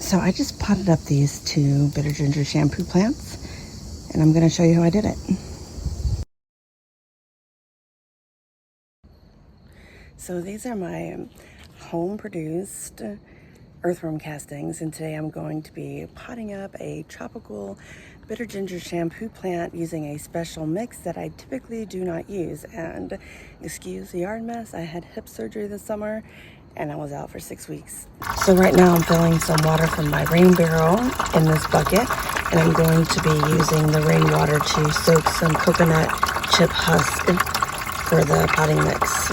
So I just potted up these 2 bitter ginger shampoo plants, and I'm going to show you how I did it. So these are my home-produced earthworm castings, and today I'm going to be potting up a tropical bitter ginger shampoo plant using a special mix that I typically do not use. And excuse the yard mess, I had hip surgery this summer and I was out for 6 weeks. So right now I'm filling some water from my rain barrel in this bucket, and I'm going to be using the rainwater to soak some coconut chip husk for the potting mix.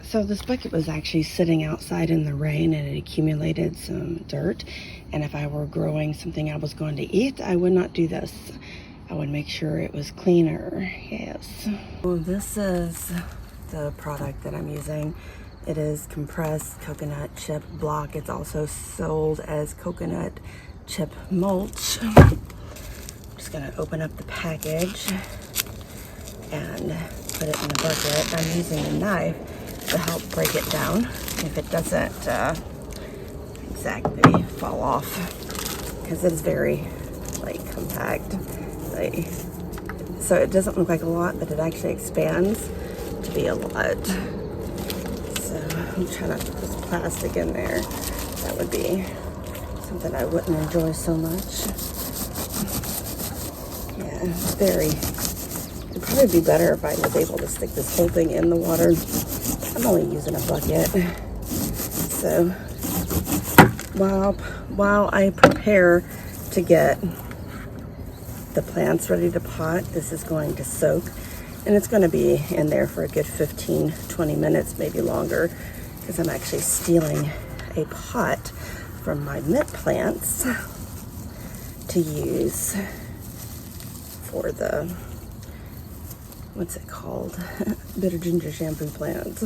So this bucket was actually sitting outside in the rain, and it accumulated some dirt. And if I were growing something I was going to eat, I would not do this. I would make sure it was cleaner. Yes. Well, this is the product that I'm using. It is compressed coconut chip block. It's also sold as coconut chip mulch. I'm just gonna open up the package and put it in the bucket. I'm using a knife to help break it down if it doesn't exactly fall off, because it is very compact. So it doesn't look like a lot, but it actually expands to be a lot. So I'm trying not to put this plastic in there. That would be something I wouldn't enjoy so much. Yeah, it's it'd probably be better if I was able to stick this whole thing in the water. I'm only using a bucket. So while I prepare to get the plants ready to pot, this is going to soak, and it's going to be in there for a good 15-20 minutes, maybe longer, because I'm actually stealing a pot from my mint plants to use for the, what's it called, bitter ginger shampoo plants.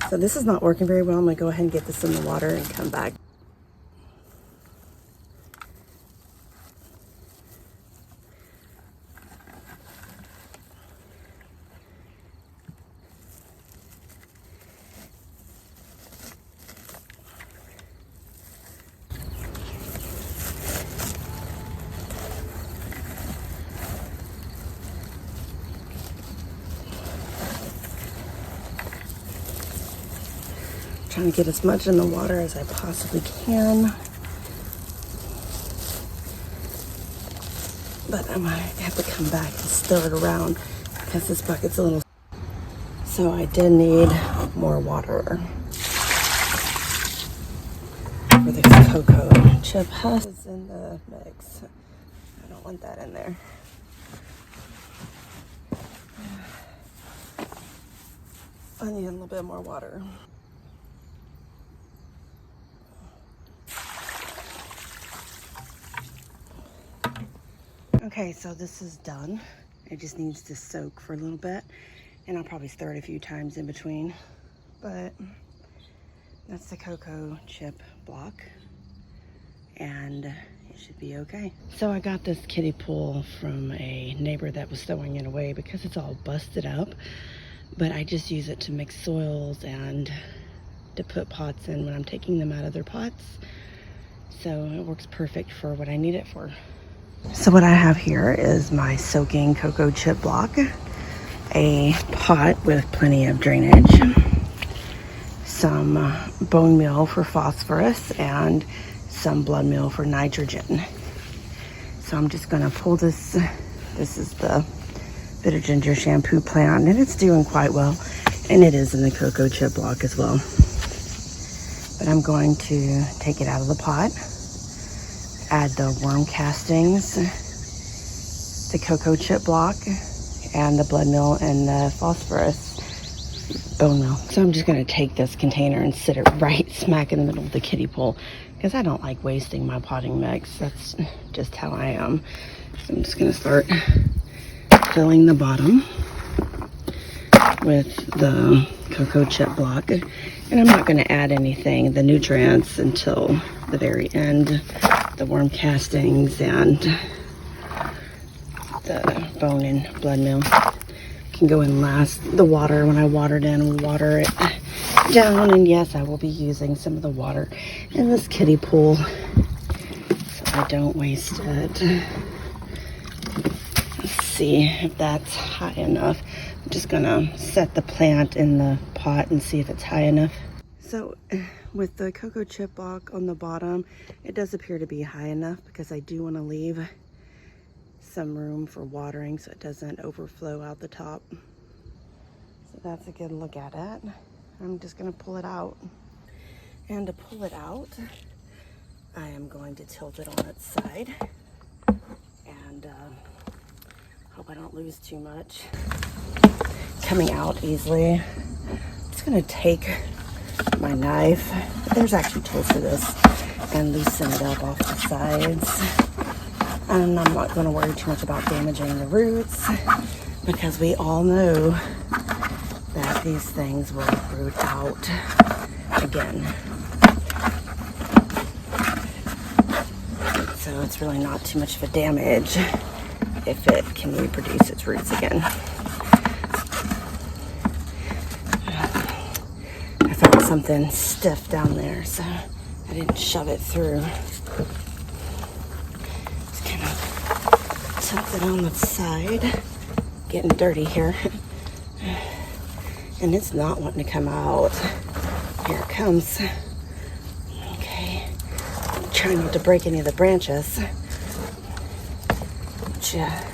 So this is not working very well. I'm going to go ahead and get this in the water and come back. Trying to get as much in the water as I possibly can, but I might have to come back and stir it around because this bucket's a little. So I did need more water for this cocoa chip husk. Is in the mix. I don't want that in there. I need a little bit more water. Okay, so this is done. It just needs to soak for a little bit, and I'll probably stir it a few times in between, but that's the cocoa chip block, and it should be okay. So I got this kiddie pool from a neighbor that was throwing it away because it's all busted up, but I just use it to mix soils and to put pots in when I'm taking them out of their pots. So it works perfect for what I need it for. So what I have here is my soaking cocoa chip block, a pot with plenty of drainage, some bone meal for phosphorus, and some blood meal for nitrogen. So I'm just going to pull this. This is the bitter ginger shampoo plant, and it's doing quite well, and it is in the cocoa chip block as well. But I'm going to take it out of the pot, add the worm castings, the cocoa chip block, and the blood meal and the phosphorus bone meal. So I'm just going to take this container and sit it right smack in the middle of the kiddie pool, because I don't like wasting my potting mix. That's just how I am. So I'm just going to start filling the bottom with the cocoa chip block, and I'm not going to add anything, the nutrients, until the very end. The worm castings and the bone and blood meal. can go in last. The water, when I water it in, we'll water it down. And yes, I will be using some of the water in this kiddie pool so I don't waste it. Let's see if that's high enough. I'm just gonna set the plant in the pot and see if it's high enough. So with the cocoa chip block on the bottom, it does appear to be high enough because I do want to leave some room for watering so it doesn't overflow out the top. So that's a good look at it. I'm just going to pull it out. And to pull it out, I am going to tilt it on its side and hope I don't lose too much. Coming out easily. I'm just going to take my knife, there's actually tools for this, and loosen it up off the sides. And I'm not going to worry too much about damaging the roots because we all know that these things will root out again. So it's really not too much of a damage if it can reproduce its roots again. I felt something stiff down there, so I didn't shove it through. Just kind of tilt it on the side. Getting dirty here. And it's not wanting to come out. Here it comes. Okay. I'm trying not to break any of the branches. But yeah,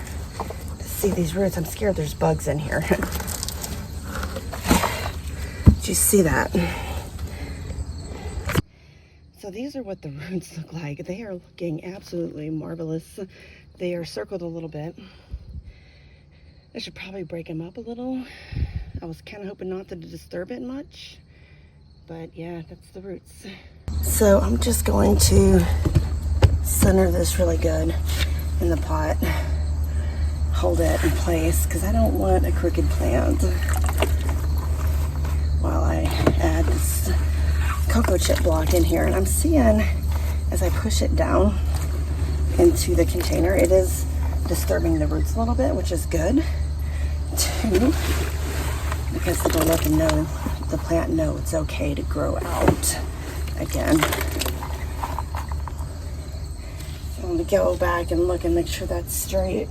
see these roots, I'm scared there's bugs in here. Did you see that? So these are what the roots look like. They are looking absolutely marvelous. They are circled a little bit. I should probably break them up a little. I was kind of hoping not to disturb it much, but yeah, that's the roots. So I'm just going to center this really good in the pot. Hold it in place because I don't want a crooked plant while I add this cocoa chip block in here. And I'm seeing as I push it down into the container, it is disturbing the roots a little bit, which is good too, because it'll let the plant know it's okay to grow out again. So I'm going to go back and look and make sure that's straight.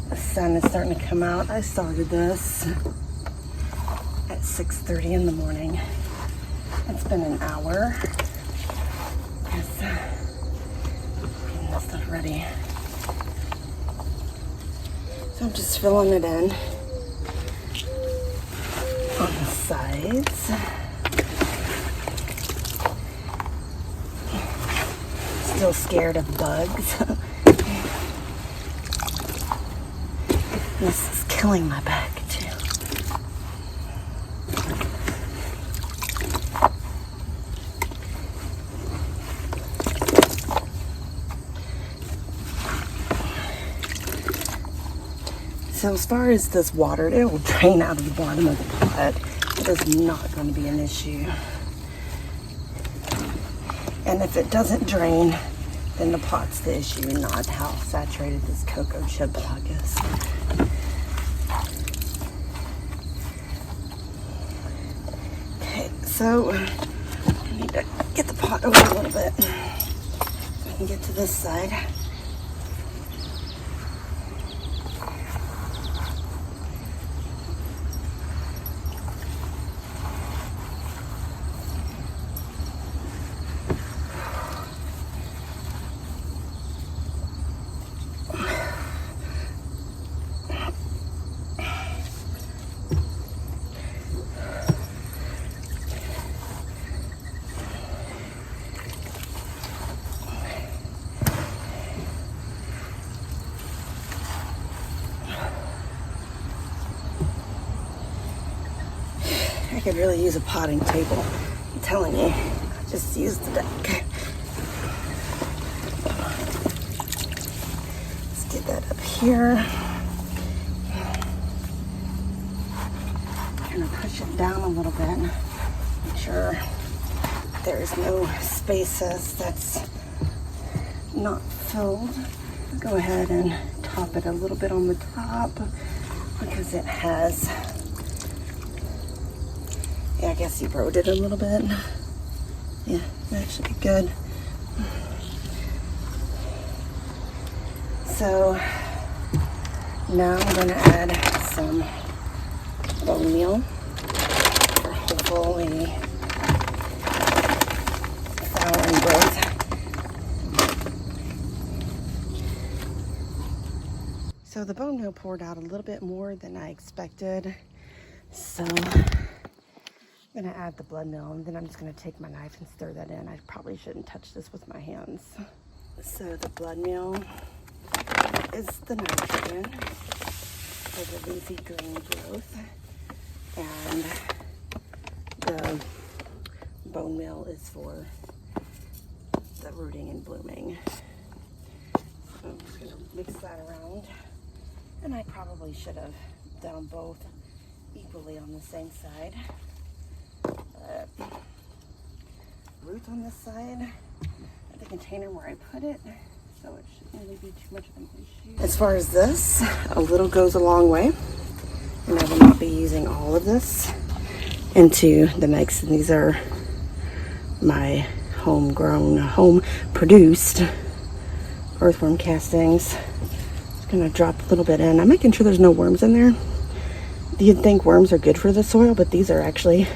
The sun is starting to come out. I started this at 6:30 in the morning. It's been an hour. Yes, getting this stuff ready. So I'm just filling it in on the sides. Still scared of bugs. This is killing my back too. So as far as this water, it will drain out of the bottom of the pot. It is not going to be an issue. And if it doesn't drain, then the pot's the issue, not how saturated this cocoa chip block is. Okay, so I need to get the pot over a little bit so I can get to this side. I could really use a potting table. I'm telling you, just use the deck. Let's get that up here. Kind of push it down a little bit. Make sure there's no spaces that's not filled. Go ahead and top it a little bit on the top because it has, yeah, I guess you eroded a little bit. Yeah, that should be good. So now I'm going to add some bone meal for hopefully flowering growth. So the bone meal poured out a little bit more than I expected. So I'm gonna add the blood meal, and then I'm just gonna take my knife and stir that in. I probably shouldn't touch this with my hands. So the blood meal is the nitrogen for the leafy green growth, and the bone meal is for the rooting and blooming. So I'm just gonna mix that around. And I probably should have done both equally on the same side. Root on this side of the container where I put it, so it shouldn't really be too much of an issue. As far as this, a little goes a long way, and I will not be using all of this into the mix. And these are my homegrown, home-produced earthworm castings. Gonna drop a little bit in. I'm making sure there's no worms in there. You'd think worms are good for the soil, but these are actually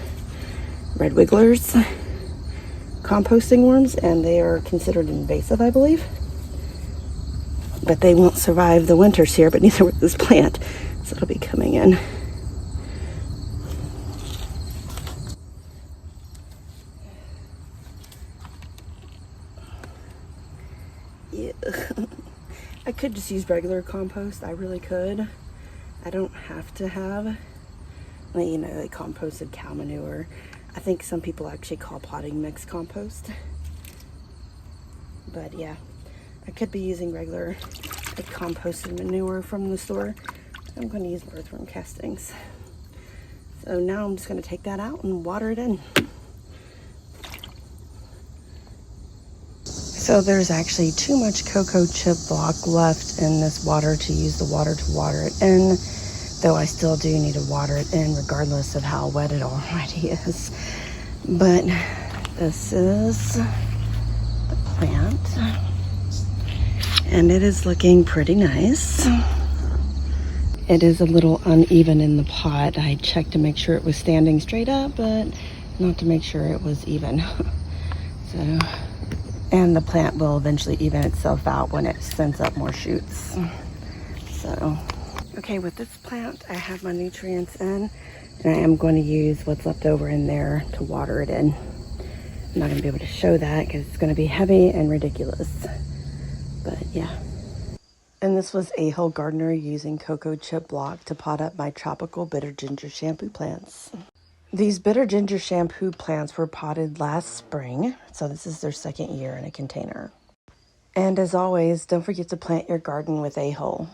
red wigglers, composting worms, and they are considered invasive, I believe. But they won't survive the winters here, but neither will this plant, so it'll be coming in. Yeah. I could just use regular compost. I really could. I don't have to have, like composted cow manure. I think some people actually call potting mix compost. But yeah, I could be using regular composted manure from the store. I'm going to use earthworm castings. So now I'm just going to take that out and water it in. So there's actually too much cocoa chip block left in this water to use the water to water it in, though I still do need to water it in regardless of how wet it already is. But this is the plant, and it is looking pretty nice. It is a little uneven in the pot. I checked to make sure it was standing straight up, but not to make sure it was even. So. And the plant will eventually even itself out when it sends up more shoots. So, okay, with this plant, I have my nutrients in, and I am going to use what's left over in there to water it in. I'm not going to be able to show that because it's going to be heavy and ridiculous. But yeah. And this was a Hill Gardener using cocoa chip block to pot up my tropical bitter ginger shampoo plants. These bitter ginger shampoo plants were potted last spring, so this is their second year in a container. And as always, don't forget to plant your garden with a hole.